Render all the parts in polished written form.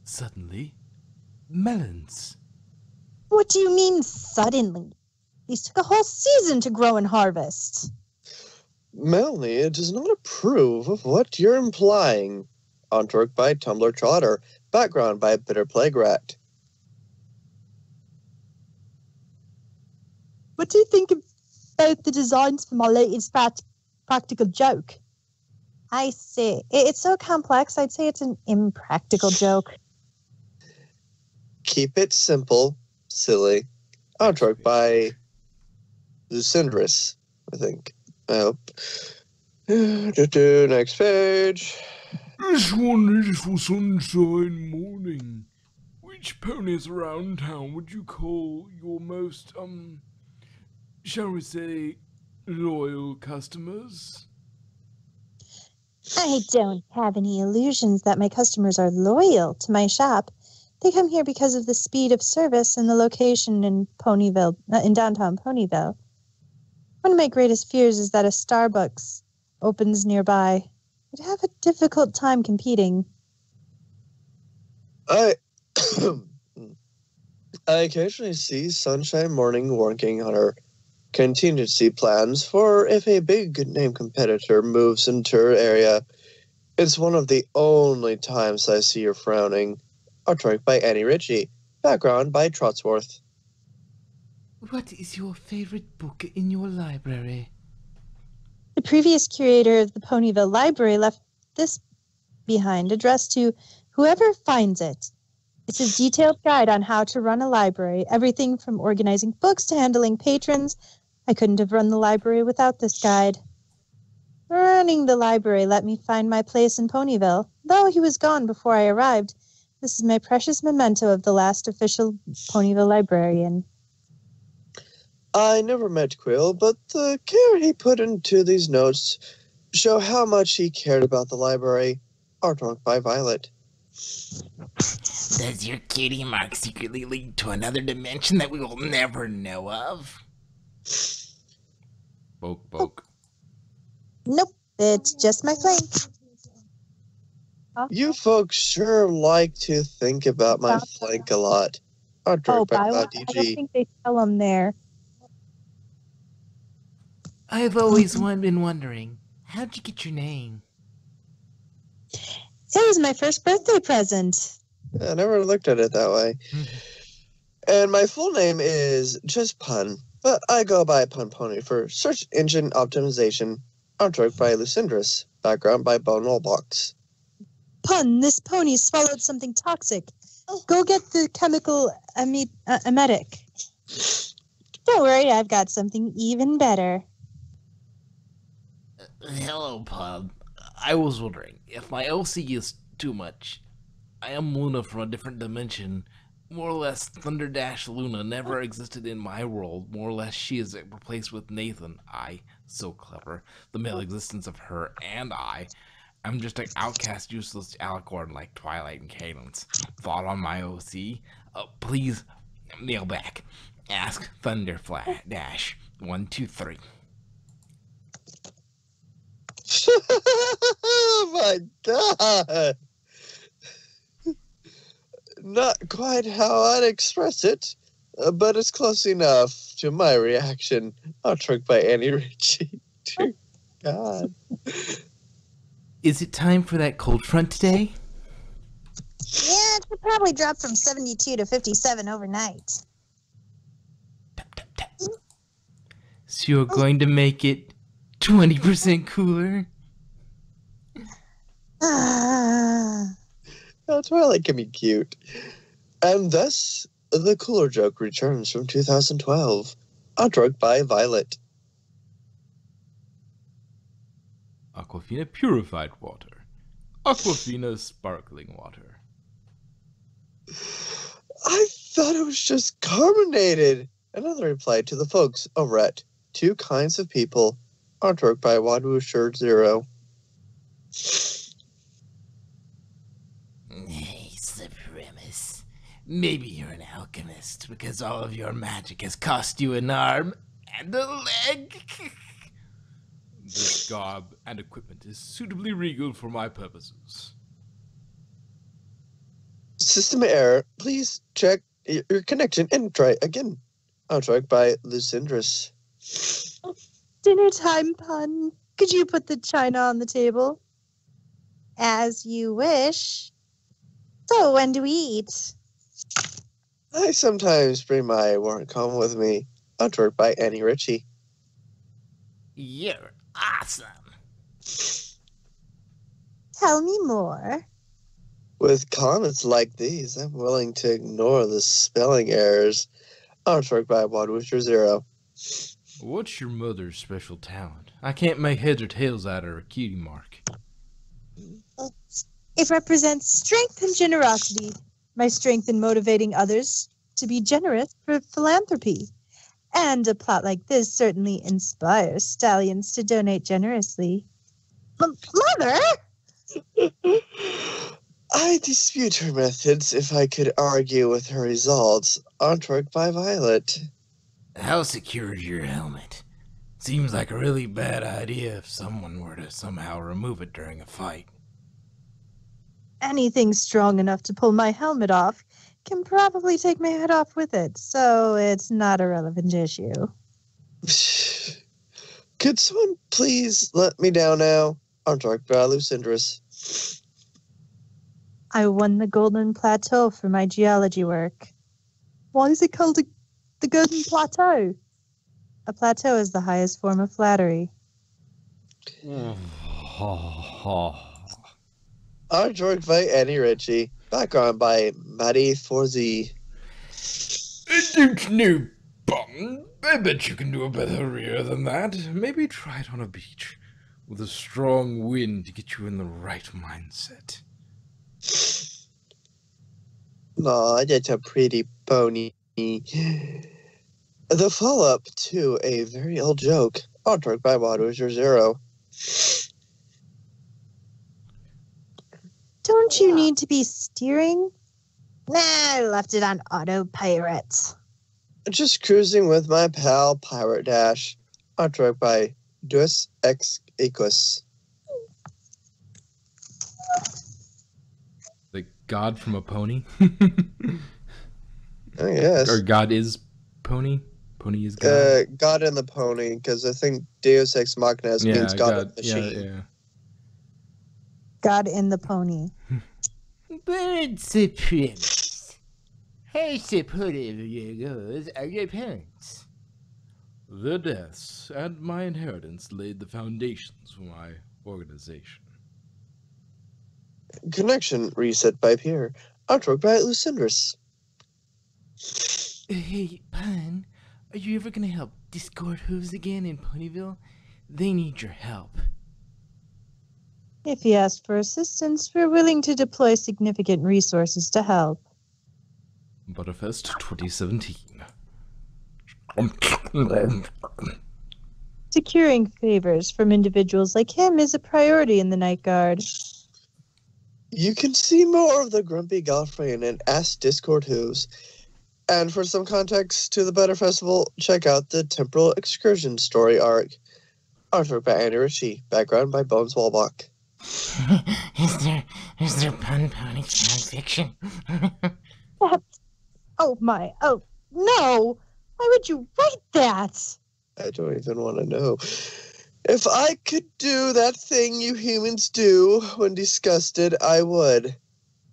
Suddenly, melons. What do you mean, suddenly? These took a whole season to grow and harvest. Melanie does not approve of what you're implying. Artwork by Tumblr Trotter. Background by Bitter Plague Rat. What do you think about the designs for my latest practical joke? I see. It's so complex, I'd say it's an impractical joke. Keep it simple, silly. Artwork by Lucindris, I think. I hope. Next page. This one is for sunshine morning. Which ponies around town would you call your most, shall we say, loyal customers? I don't have any illusions that my customers are loyal to my shop. They come here because of the speed of service and the location in Ponyville, in downtown Ponyville. One of my greatest fears is that a Starbucks opens nearby. I'd have a difficult time competing. I occasionally see Sunshine Morning working on her contingency plans for if a big-name competitor moves into her area. It's one of the only times I see her frowning. Artwork by Annie Ritchie. Background by Trotsworth. What is your favorite book in your library? The previous curator of the Ponyville Library left this behind, addressed to whoever finds it. It's a detailed guide on how to run a library, everything from organizing books to handling patrons. I couldn't have run the library without this guide. Running the library let me find my place in Ponyville. Though he was gone before I arrived, this is my precious memento of the last official Ponyville librarian. I never met Quill, but the care he put into these notes show how much he cared about the library. Artwork by Violet. Does your cutie mark secretly lead to another dimension that we will never know of? Poke. Nope, it's just my flame. You folks sure like to think about my flank a lot. Artwork by I DG. don't think they sell them there. I've always been wondering, how'd you get your name? It was my first birthday present. I never looked at it that way. And my full name is just Pun, but I go by Pun Pony for search engine optimization. Artwork by Lucindris. Background by Bone Wallbox. Pun, this pony swallowed something toxic. Go get the chemical emetic. Don't worry, I've got something even better. Hello, Pub. I was wondering, if my OC is too much, I am Luna from a different dimension. More or less, Thunderdash Luna never existed in my world. More or less, she is replaced with Nathan. So clever. The male existence of her and I'm just an outcast, useless alicorn like Twilight and Cadence. Thought on my OC? Please, mail back. Ask Thunderdash 123. Oh my god! Not quite how I'd express it, but it's close enough to my reaction. Artwork by Annie Ritchie. Dear God. Is it time for that cold front today? Yeah, it should probably drop from 72 to 57 overnight. Tap, tap, tap. So you're going to make it 20% cooler? Twilight can be cute. And thus, the cooler joke returns from 2012. Artwork by Violet. Aquafina purified water. Aquafina sparkling water. I thought it was just carbonated. Another reply to the folks over at Two Kinds of People. Artwork by Wadwu Shirt Zero. Hey, Supremus. Maybe you're an alchemist because all of your magic has cost you an arm and a leg. This garb and equipment is suitably regal for my purposes. System error. Please check your connection and try again. Soundtrack by Lucindris. Dinner time, Pun. Could you put the china on the table? As you wish. So, when do we eat? I sometimes bring my work home with me. Soundtrack by Annie Ritchie. You're awesome. Tell me more. With comments like these, I'm willing to ignore the spelling errors. Soundtrack by One Witcher Zero. What's your mother's special talent? I can't make heads or tails out of her cutie mark. It represents strength and generosity. My strength in motivating others to be generous for philanthropy. And a plot like this certainly inspires stallions to donate generously. Mother! I dispute her methods if I could argue with her results. Soundtrack by Violet. How secure is your helmet? Seems like a really bad idea if someone were to somehow remove it during a fight. Anything strong enough to pull my helmet off can probably take my head off with it, so it's not a relevant issue. Could someone please let me down now? Soundtrack by Lucindris. I won the Golden Plateau for my geology work. Why is it called the Golden Plateau? A plateau is the highest form of flattery. Soundtrack by Annie Ritchie. Background by Maddie Forzi. Don't know, Bum. I bet you can do a better rear than that. Maybe try it on a beach with a strong wind to get you in the right mindset. Aw, that's a pretty pony. The follow-up to a very old joke. Soundtrack by One Witcher Zero. Don't you need to be steering? Nah, I left it on autopilot. Just cruising with my pal Pirate Dash. Soundtrack by Deus Ex Equus. The god from a pony? Oh, yes. Or god is pony? Pony is god? God and the Pony, because I think Deus Ex Machina means God and the Machine. Yeah. God in the pony. Bird supremacy. How supportive of your goals are your parents? Their deaths and my inheritance laid the foundations for my organization. Connection reset by Pierre. Soundtrack by Lucindris. Hey, Pun, are you ever gonna help Discord Hooves again in Ponyville? They need your help. If he asked for assistance, we're willing to deploy significant resources to help. Butterfest 2017. Securing favors from individuals like him is a priority in the Night Guard. You can see more of the Grumpy Godfrey and Ask Discord Who's. And for some context to the Butter Festival, check out the Temporal Excursion story arc. Artwork by Annie Ritchie. Background by Bones Walbach. Is there Pun Pony fan fiction? Oh no! Why would you write that? I don't even want to know. If I could do that thing you humans do when disgusted, I would.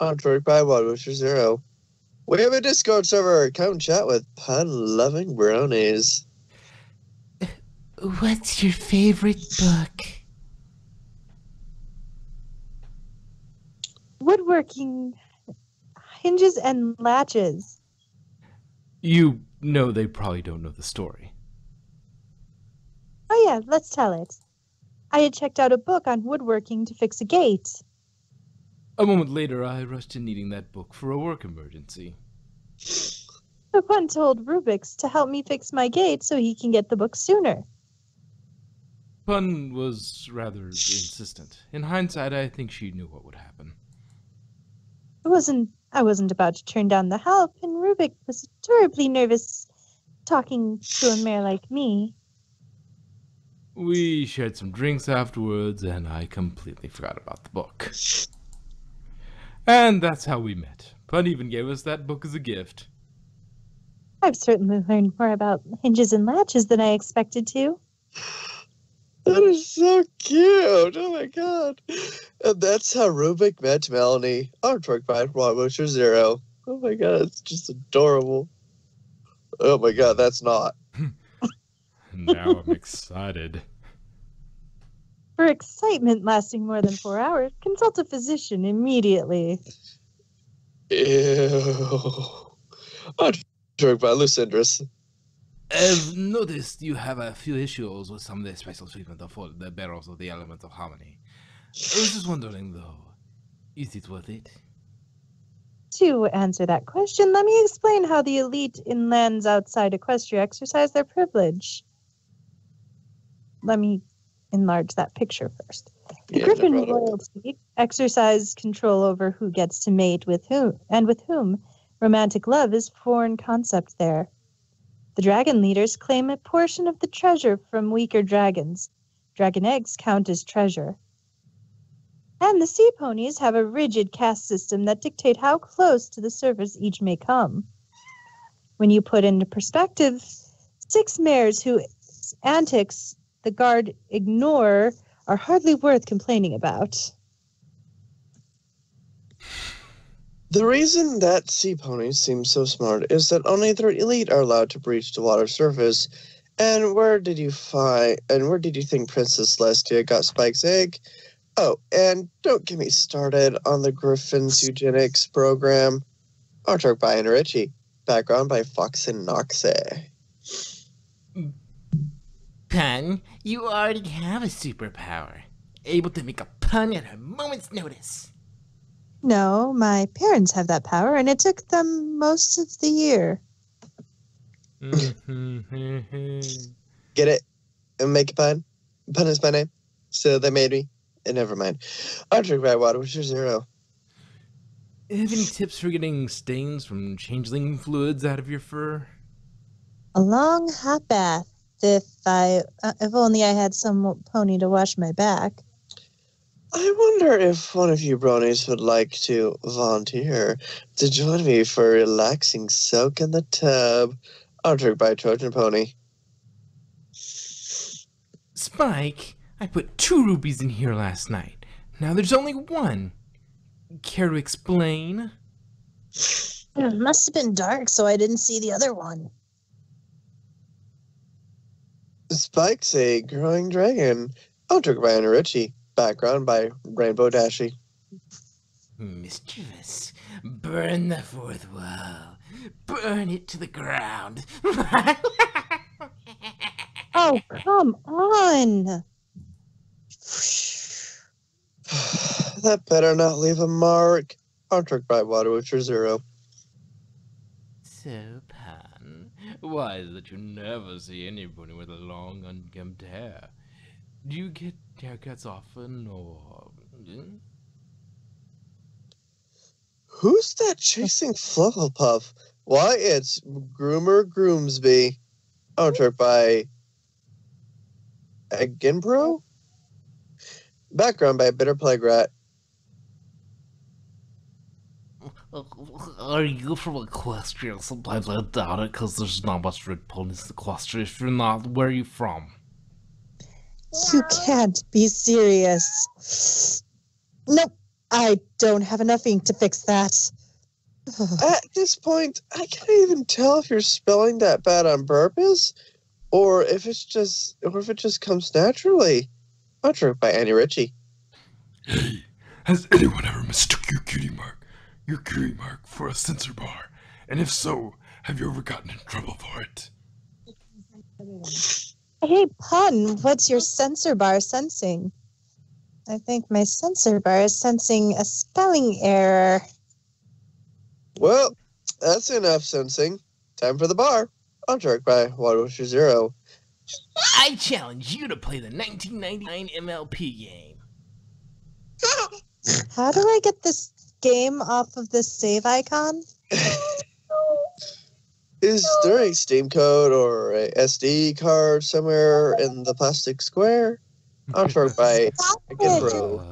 Artwork by One Witcher Zero. We have a Discord server. Come chat with pun-loving bronies. What's your favorite book? Woodworking hinges and latches. You know they probably don't know the story. Oh yeah, let's tell it. I had checked out a book on woodworking to fix a gate. A moment later, I rushed to needing that book for a work emergency. The Pun told Rubik's to help me fix my gate so he can get the book sooner. Pun was rather insistent. In hindsight, I think she knew what would happen. I wasn't about to turn down the help, and Rubik was terribly nervous talking to a mare like me. We shared some drinks afterwards, and I completely forgot about the book. And that's how we met. Pun even gave us that book as a gift. I've certainly learned more about hinges and latches than I expected to. That is so cute. Oh my god. And that's how Rubik met Melanie. Artwork by Wabusher Zero. Oh my god, it's just adorable. Oh my god, that's not. Now I'm excited. For excitement lasting more than 4 hours, consult a physician immediately. Ew. Artwork by Lucindris. I've noticed you have a few issues with some of the special treatment of the barrels of the element of harmony. I was just wondering, though, is it worth it? To answer that question, let me explain how the elite in lands outside Equestria exercise their privilege. Let me enlarge that picture first. The Yeah, Griffin no problem. royalty exercise control over who gets to mate with whom, and with whom. Romantic love is a foreign concept there. The dragon leaders claim a portion of the treasure from weaker dragons. Dragon eggs count as treasure. And the sea ponies have a rigid caste system that dictate how close to the surface each may come. When you put into perspective, 6 mares whose antics the guard ignore are hardly worth complaining about. The reason that sea ponies seem so smart is that only their elite are allowed to breach the water surface. And where did you think Princess Celestia got Spike's egg? Oh, and don't get me started on the Griffin's eugenics program. Artwork by Enrichi. Background by Fox and Noxe. Pun, you already have a superpower. Able to make a pun at a moment's notice. No, my parents have that power, and it took them most of the year. Get it? And make a pun? Pun is my name. So they made me. And never mind. Artwork by Wabusher Zero. Have any tips for getting stains from changeling fluids out of your fur? A long hot bath. If only I had some pony to wash my back. I wonder if one of you bronies would like to volunteer to join me for a relaxing soak in the tub. Artwork by Trojan Pony. Spike, I put 2 rupees in here last night. Now there's only 1. Care to explain? It must have been dark, so I didn't see the other one. Spike's a growing dragon. Artwork by Enrichi. Background by Rainbow Dashi. Mischievous. Burn the 4th wall. Burn it to the ground. Oh, come on! That better not leave a mark. Artwork by Wabusher Zero. So, Pan, why is it you never see anybody with a long, unkempt hair? Do you get haircuts often, or... Who's that chasing Flufflepuff? Why, it's Groomer Groomsby. Artwork by Eginbro? Background by Bitter Plague Rat. Are you from Equestria? Sometimes I doubt it, because there's not much red ponies in Equestria. If you're not, where are you from? You can't be serious. Nope, I don't have enough ink to fix that. At this point, I can't even tell if you're spelling that bad on purpose, or if it just comes naturally. Artwork by Annie Ritchie. Hey, has anyone ever mistook your cutie mark for a censor bar? And if so, have you ever gotten in trouble for it? Hey, Pun, what's your sensor bar sensing? I think my sensor bar is sensing a spelling error. Well, that's enough sensing. Time for the bar. Artwork by Wabusher Zero. I challenge you to play the 1999 MLP game. How do I get this game off of this save icon? Is there a Steam code or a SD card somewhere in the plastic square? Artwork by Eginbro.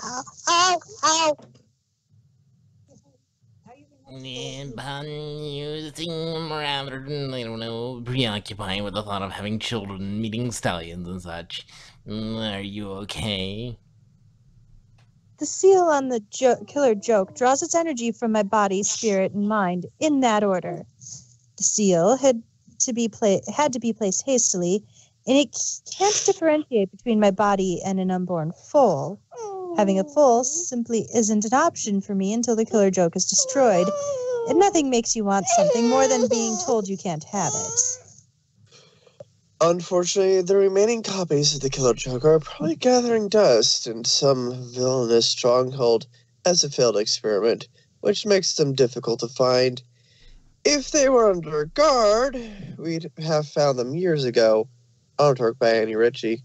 Ow, ow, ow. But you seem rather, I don't know, preoccupied with the thought of having children, meeting stallions and such. Are you okay? The seal on the killer joke draws its energy from my body, spirit, and mind in that order. The seal had to be placed hastily, and it can't differentiate between my body and an unborn foal. Having a foal simply isn't an option for me until the killer joke is destroyed, and nothing makes you want something more than being told you can't have it. Unfortunately, the remaining copies of the Killer Joke are probably gathering dust in some villainous stronghold as a failed experiment, which makes them difficult to find. If they were under guard, we'd have found them years ago. Artwork by Annie Ritchie.